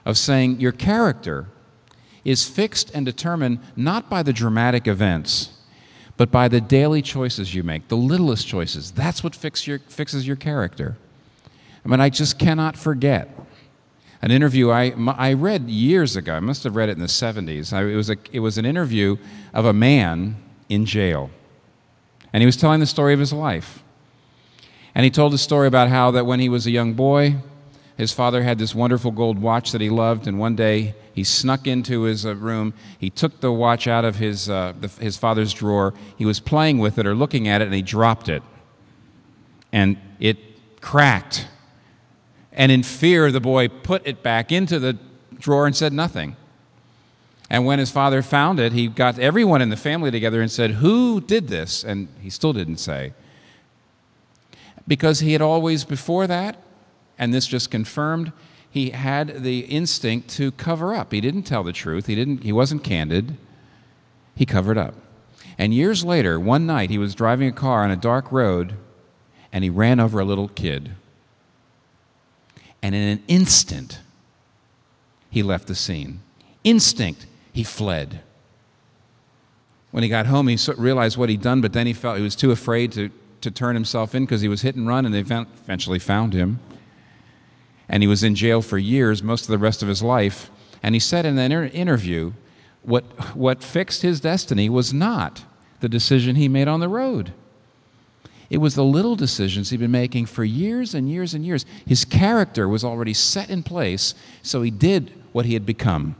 of saying your character is fixed and determined not by the dramatic events, but by the daily choices you make, the littlest choices. That's what fixes your character. I mean, I just cannot forget an interview I read years ago. I must have read it in the 70s. It was an interview of a man in jail. And he was telling the story of his life. And he told a story about how that when he was a young boy, his father had this wonderful gold watch that he loved, and one day he snuck into his room. He took the watch out of his father's drawer. He was playing with it or looking at it, and he dropped it. And it cracked. And in fear, the boy put it back into the drawer and said nothing. And when his father found it, he got everyone in the family together and said, "Who did this?" And he still didn't say. Because he had always, before that, and this just confirmed, he had the instinct to cover up. He didn't tell the truth. He wasn't candid. He covered up. And years later, one night, he was driving a car on a dark road, and he ran over a little kid. And in an instant, he left the scene. Instinct, he fled. When he got home, he realized what he'd done, but then he was too afraid to turn himself in because he was hit and run, and they eventually found him. And he was in jail for years, most of the rest of his life. And he said in that interview, what fixed his destiny was not the decision he made on the road. It was the little decisions he'd been making for years and years and years. His character was already set in place, so he did what he had become.